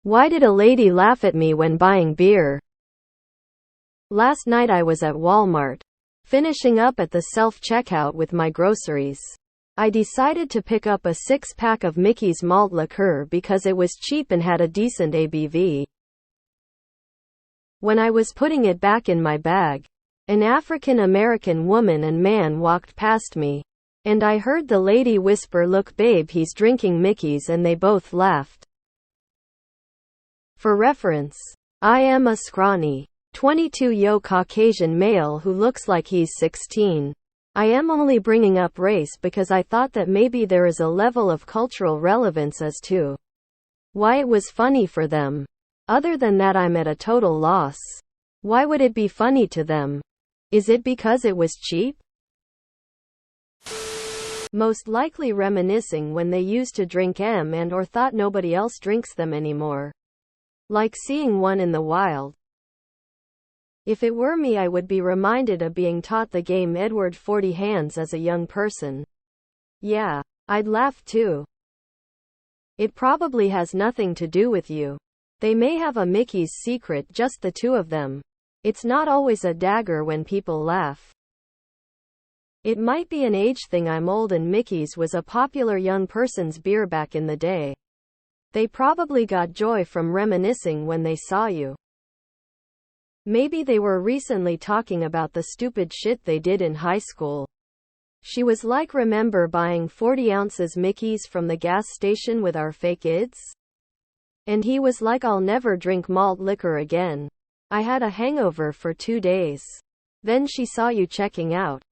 Why did a lady laugh at me when buying beer? Last night I was at Walmart, finishing up at the self-checkout with my groceries. I decided to pick up a 6-pack of Mickey's malt liqueur because it was cheap and had a decent ABV. When I was putting it back in my bag, an African-American woman and man walked past me, and I heard the lady whisper, "Look babe, he's drinking Mickey's," and they both laughed. For reference, I am a scrawny, 22-year Caucasian male who looks like he's 16. I am only bringing up race because I thought that maybe there is a level of cultural relevance as to why it was funny for them. Other than that, I'm at a total loss. Why would it be funny to them? Is it because it was cheap? Most likely reminiscing when they used to drink and/or thought nobody else drinks them anymore. Like seeing one in the wild. If it were me, I would be reminded of being taught the game Edward 40 Hands as a young person. Yeah, I'd laugh too. It probably has nothing to do with you. They may have a Mickey's secret, just the two of them. It's not always a dagger when people laugh. It might be an age thing. I'm old and Mickey's was a popular young person's beer back in the day. They probably got joy from reminiscing when they saw you. Maybe they were recently talking about the stupid shit they did in high school. She was like, "Remember buying 40 ounces Mickey's from the gas station with our fake ids?" And he was like, "I'll never drink malt liquor again. I had a hangover for 2 days. Then she saw you checking out."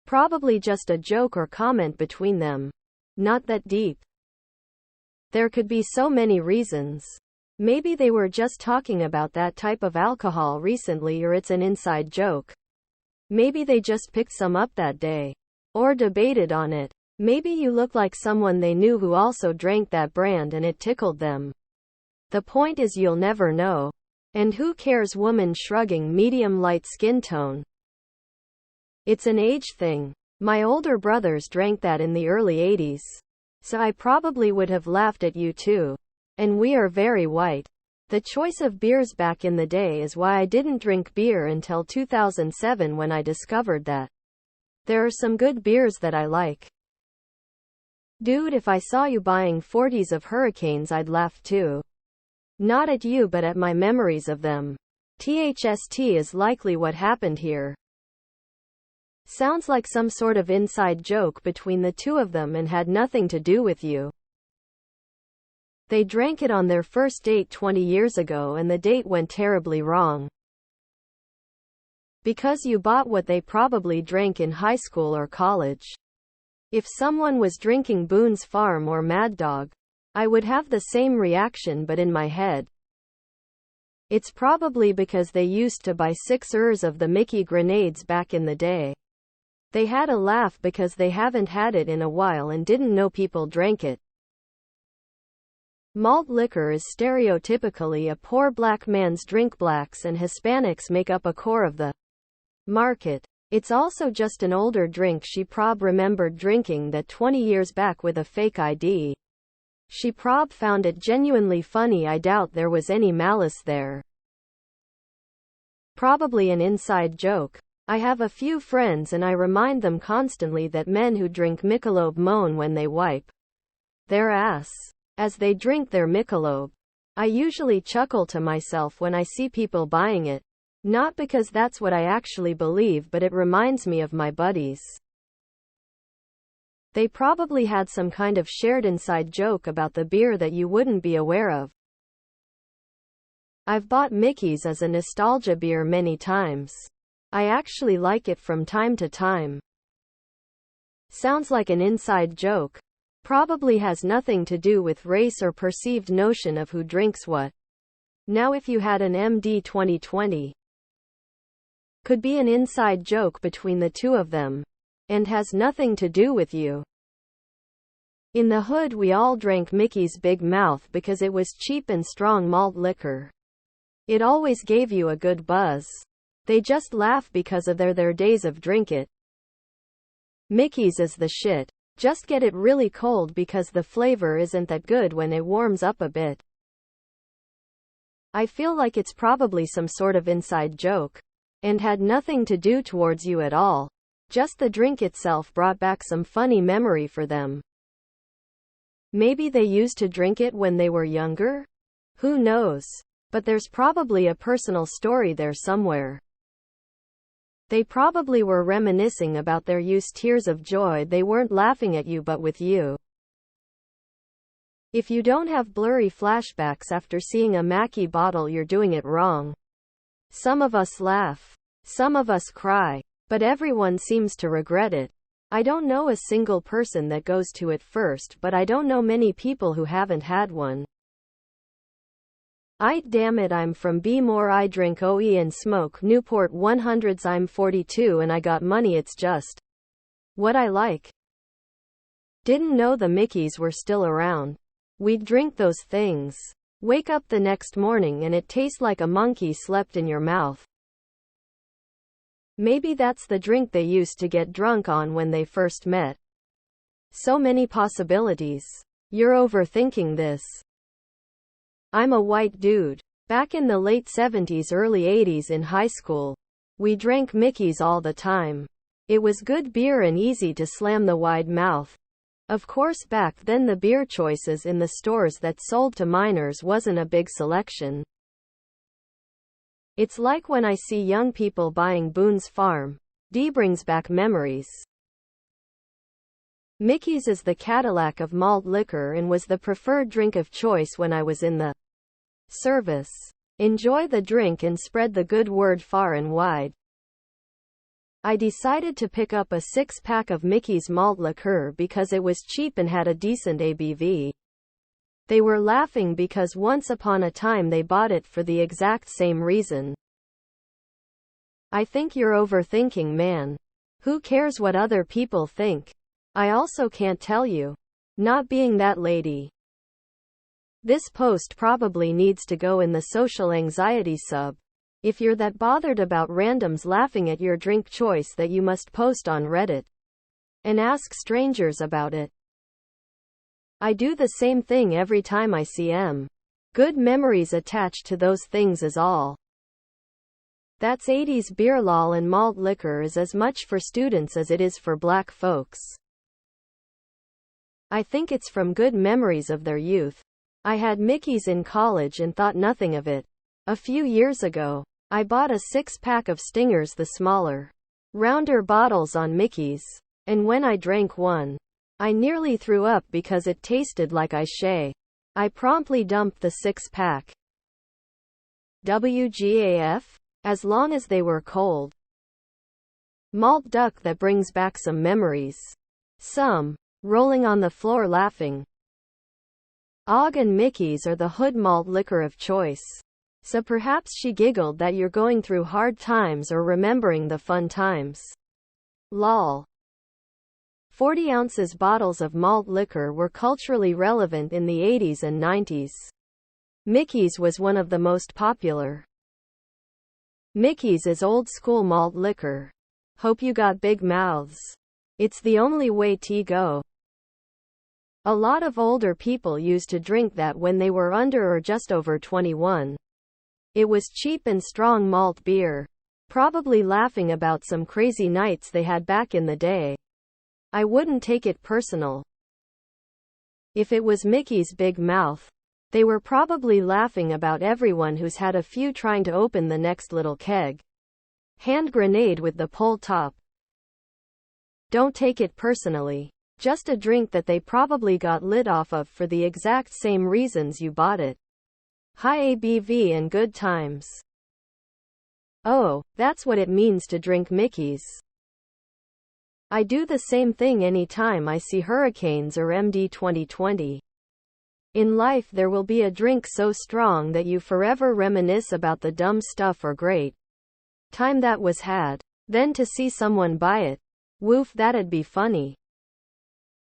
Probably just a joke or comment between them. Not that deep. There could be so many reasons. Maybe they were just talking about that type of alcohol recently, or it's an inside joke. Maybe they just picked some up that day. Or debated on it. Maybe you look like someone they knew who also drank that brand and it tickled them. The point is, you'll never know. And who cares? Woman shrugging, medium light skin tone. It's an age thing. My older brothers drank that in the early 80s. So I probably would have laughed at you too. And we are very white. The choice of beers back in the day is why I didn't drink beer until 2007, when I discovered that there are some good beers that I like. Dude, if I saw you buying 40s of Hurricanes, I'd laugh too. Not at you, but at my memories of them. THST is likely what happened here. Sounds like some sort of inside joke between the two of them and had nothing to do with you. They drank it on their first date 20 years ago and the date went terribly wrong. Because you bought what they probably drank in high school or college. If someone was drinking Boone's Farm or Mad Dog, I would have the same reaction, but in my head. It's probably because they used to buy 6ers of the Mickey grenades back in the day. They had a laugh because they haven't had it in a while and didn't know people drank it. Malt liquor is stereotypically a poor black man's drink. Blacks and Hispanics make up a core of the market. It's also just an older drink. She prob remembered drinking that 20 years back with a fake ID. She prob found it genuinely funny. I doubt there was any malice there. Probably an inside joke. I have a few friends and I remind them constantly that men who drink Michelob moan when they wipe their ass as they drink their Michelob. I usually chuckle to myself when I see people buying it. Not because that's what I actually believe, but it reminds me of my buddies. They probably had some kind of shared inside joke about the beer that you wouldn't be aware of. I've bought Mickey's as a nostalgia beer many times. I actually like it from time to time. Sounds like an inside joke. Probably has nothing to do with race or perceived notion of who drinks what. Now if you had an MD 2020, could be an inside joke between the two of them. And has nothing to do with you. In the hood we all drank Mickey's Big Mouth because it was cheap and strong malt liquor. It always gave you a good buzz. They just laugh because of their days of drink it. Mickey's is the shit. Just get it really cold because the flavor isn't that good when it warms up a bit. I feel like it's probably some sort of inside joke, and had nothing to do towards you at all. Just the drink itself brought back some funny memory for them. Maybe they used to drink it when they were younger? Who knows? But there's probably a personal story there somewhere. They probably were reminiscing about their youth, tears of joy. They weren't laughing at you but with you. If you don't have blurry flashbacks after seeing a Mackie bottle, you're doing it wrong. Some of us laugh. Some of us cry. But everyone seems to regret it. I don't know a single person that goes to it first, but I don't know many people who haven't had one. Damn it, I'm from B-more. I drink OE and smoke Newport 100s. I'm 42 and I got money. It's just what I like. Didn't know the Mickeys were still around. We'd drink those things. Wake up the next morning and it tastes like a monkey slept in your mouth. Maybe that's the drink they used to get drunk on when they first met. So many possibilities. You're overthinking this. I'm a white dude. Back in the late 70s, early 80s in high school, we drank Mickeys all the time. It was good beer and easy to slam the wide mouth. Of course, back then the beer choices in the stores that sold to minors wasn't a big selection. It's like when I see young people buying Boone's Farm. Brings back memories. Mickeys is the Cadillac of malt liquor and was the preferred drink of choice when I was in the service. Enjoy the drink and spread the good word far and wide. I decided to pick up a 6-pack of Mickeys malt liquor because it was cheap and had a decent ABV. They were laughing because once upon a time they bought it for the exact same reason. I think you're overthinking, man. Who cares what other people think? I also can't tell you. Not being that lady. This post probably needs to go in the social anxiety sub. If you're that bothered about randoms laughing at your drink choice, that you must post on Reddit and ask strangers about it. I do the same thing every time I see good memories attached to those things is all. That's 80s beer. Lol, and malt liquor is as much for students as it is for black folks. I think it's from good memories of their youth. I had Mickeys in college and thought nothing of it. A few years ago, I bought a 6-pack of Stingers, the smaller, rounder bottles on Mickeys. And when I drank one, I nearly threw up because it tasted like Shay. I promptly dumped the 6-pack. WGAF? As long as they were cold. Malt duck, that brings back some memories. Some rolling on the floor laughing. Og and Mickeys are the hood malt liquor of choice. So perhaps she giggled that you're going through hard times or remembering the fun times. Lol. 40 ounces bottles of malt liquor were culturally relevant in the 80s and 90s. Mickeys was one of the most popular. Mickeys is old school malt liquor. Hope you got big mouths. It's the only way to go. A lot of older people used to drink that when they were under or just over 21. It was cheap and strong malt beer. Probably laughing about some crazy nights they had back in the day. I wouldn't take it personal. If it was Mickey's big mouth, they were probably laughing about everyone who's had a few trying to open the next little keg. Hand grenade with the pull top. Don't take it personally. Just a drink that they probably got lit off of for the exact same reasons you bought it. High ABV and good times. Oh, that's what it means to drink Mickey's. I do the same thing anytime I see Hurricanes or MD 2020. In life there will be a drink so strong that you forever reminisce about the dumb stuff or great time that was had. Then to see someone buy it. Woof, that'd be funny.